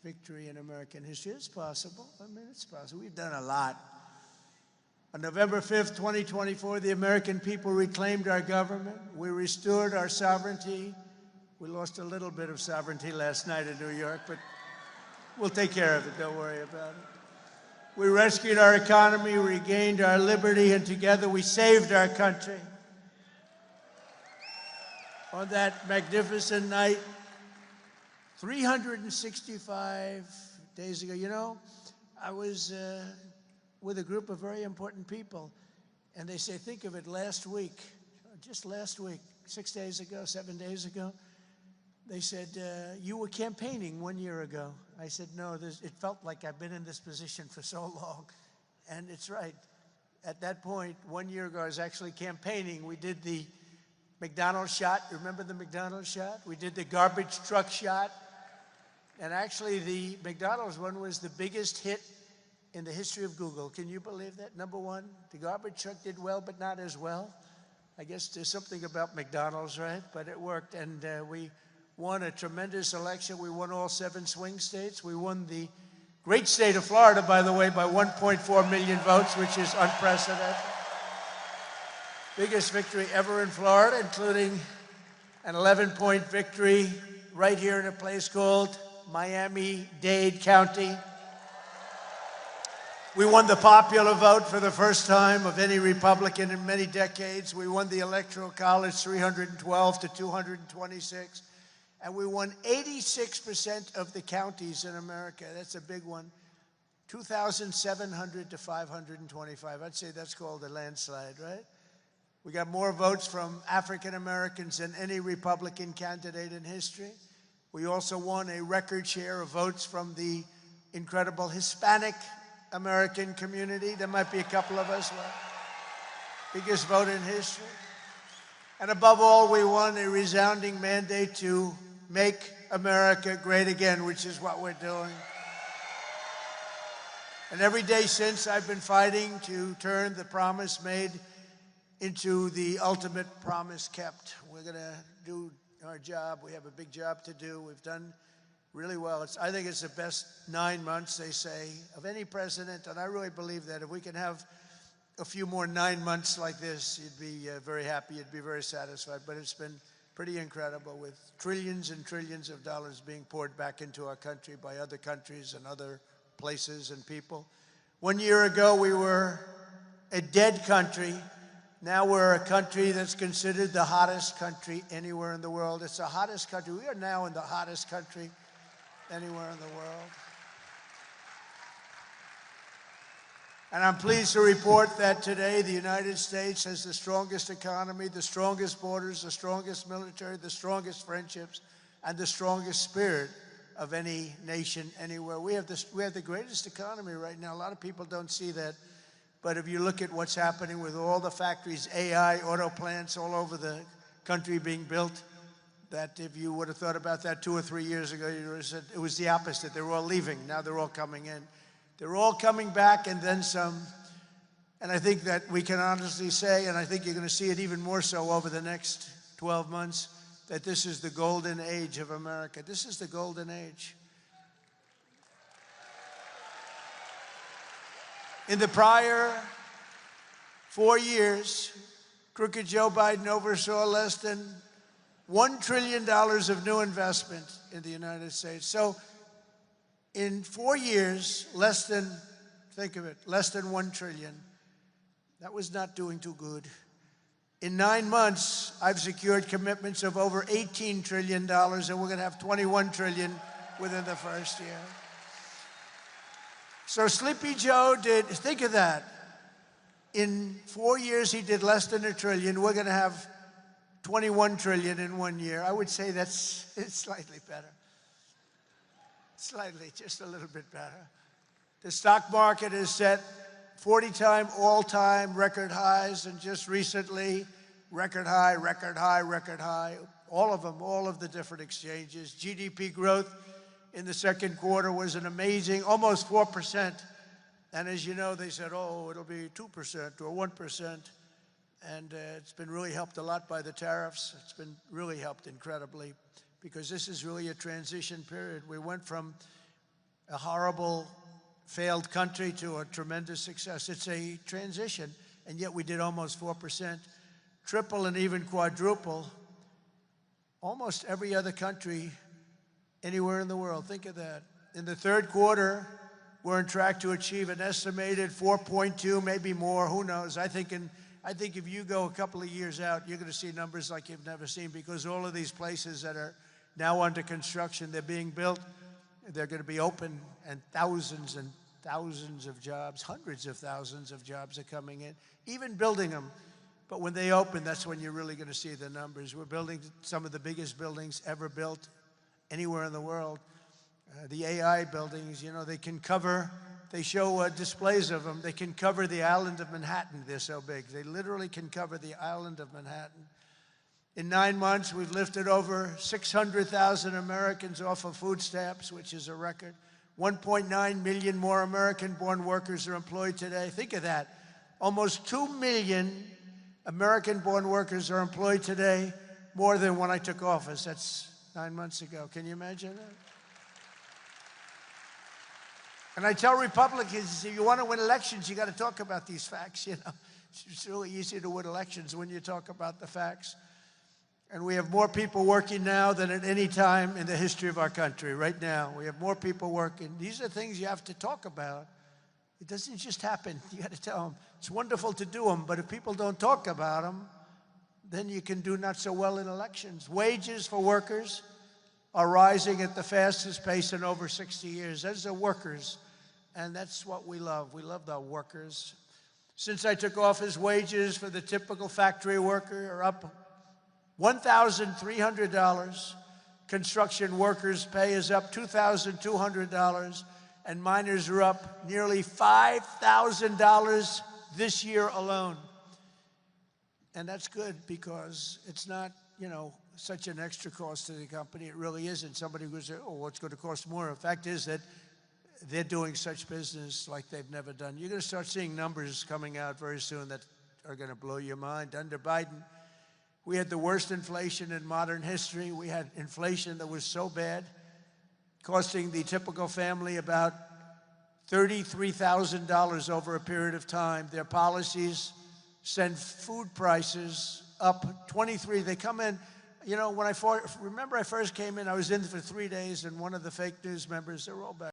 victory in American history. It's possible. I mean, it's possible. We've done a lot. On November 5th, 2024, the American people reclaimed our government. We restored our sovereignty. We lost a little bit of sovereignty last night in New York, but we'll take care of it. Don't worry about it. We rescued our economy, regained our liberty, and together we saved our country. On that magnificent night, 365 days ago, you know, I was with a group of very important people, and they say, think of it, last week, just last week, 6 days ago, 7 days ago, they said, you were campaigning 1 year ago. I said, no, it felt like I've been in this position for so long. And it's right. At that point, 1 year ago, I was actually campaigning. We did the McDonald's shot. Remember the McDonald's shot? We did the garbage truck shot. And actually, the McDonald's one was the biggest hit in the history of Google. Can you believe that? Number one, the garbage truck did well, but not as well. I guess there's something about McDonald's, right? But it worked, and we won a tremendous election. We won all 7 swing states. We won the great state of Florida, by the way, by 1.4 million votes, which is unprecedented. Biggest victory ever in Florida, including an 11-point victory right here in a place called Miami-Dade County. We won the popular vote for the first time of any Republican in many decades. We won the Electoral College 312 to 226. And we won 86% of the counties in America. That's a big one. 2,700 to 525. I'd say that's called a landslide, right? We got more votes from African Americans than any Republican candidate in history. We also won a record share of votes from the incredible Hispanic American community. There might be a couple of us left. Biggest vote in history. And above all, we won a resounding mandate to make America great again, which is what we're doing. And every day since, I've been fighting to turn the promise made into the ultimate promise kept. We're going to do our job. We have a big job to do. We've done really well. I think it's the best 9 months, they say, of any president, and I really believe that if we can have a few more 9 months like this, you'd be very happy, you'd be very satisfied. But it's been pretty incredible, with trillions and trillions of dollars being poured back into our country by other countries and other places and people. 1 year ago, we were a dead country. Now we're a country that's considered the hottest country anywhere in the world. It's the hottest country. We are now in the hottest country anywhere in the world. And I'm pleased to report that today the United States has the strongest economy, the strongest borders, the strongest military, the strongest friendships, and the strongest spirit of any nation anywhere. We have the greatest economy right now. A lot of people don't see that. But if you look at what's happening with all the factories, AI, auto plants all over the country being built, that if you would have thought about that 2 or 3 years ago, you would have said it was the opposite. They were all leaving. Now they're all coming in. They're all coming back and then some. And I think that we can honestly say, and I think you're going to see it even more so over the next 12 months, that this is the golden age of America. This is the golden age. In the prior 4 years, crooked Joe Biden oversaw less than $1 trillion of new investment in the United States. So in 4 years, less than, think of it, less than 1 trillion. That was not doing too good. In 9 months, I've secured commitments of over $18 trillion, and we're going to have $21 trillion within the first year. So Sleepy Joe did, think of that. In 4 years, he did less than $1 trillion. We're going to have 21 trillion in 1 year. I would say it's slightly better. Slightly, just a little bit better. The stock market is set 40-time all-time record highs, and just recently, record high, record high, record high. All of them, all of the different exchanges. GDP growth in the second quarter was an amazing, almost 4%. And as you know, they said, oh, it'll be 2% or 1%. And it's been really helped a lot by the tariffs. It's been really helped incredibly, because this is really a transition period. We went from a horrible, failed country to a tremendous success. It's a transition, and yet we did almost 4%, triple and even quadruple almost every other country anywhere in the world. Think of that. In the third quarter, we're on track to achieve an estimated 4.2, maybe more, who knows. I think if you go a couple of years out, you're going to see numbers like you've never seen, because all of these places that are now under construction, they're being built, they're going to be open, and thousands of jobs, hundreds of thousands of jobs are coming in, even building them. But when they open, that's when you're really going to see the numbers. We're building some of the biggest buildings ever built anywhere in the world. The AI buildings, you know, they can cover, they show displays of them. They can cover the island of Manhattan. They're so big. They literally can cover the island of Manhattan. In 9 months, we've lifted over 600,000 Americans off of food stamps, which is a record. 1.9 million more American-born workers are employed today. Think of that. Almost 2 million American-born workers are employed today, more than when I took office. That's 9 months ago. Can you imagine that? And I tell Republicans, if you want to win elections, you got to talk about these facts, you know. It's really easy to win elections when you talk about the facts. And we have more people working now than at any time in the history of our country. Right now, we have more people working. These are things you have to talk about. It doesn't just happen. You got to tell them. It's wonderful to do them, but if people don't talk about them, then you can do not so well in elections. Wages for workers are rising at the fastest pace in over 60 years. Those are workers, and that's what we love. We love the workers. Since I took office, wages for the typical factory worker are up $1,300. Construction workers' pay is up $2,200, and miners are up nearly $5,000 this year alone. And that's good, because it's not, you know, such an extra cost to the company. It really isn't. Somebody would say, oh, what's going to cost more? The fact is that they're doing such business like they've never done. You're going to start seeing numbers coming out very soon that are going to blow your mind. Under Biden, we had the worst inflation in modern history. We had inflation that was so bad, costing the typical family about $33,000 over a period of time. Their policies send food prices up 23. They come in, you know, when I first came in, I was in for 3 days, and one of the fake news members, they're all back.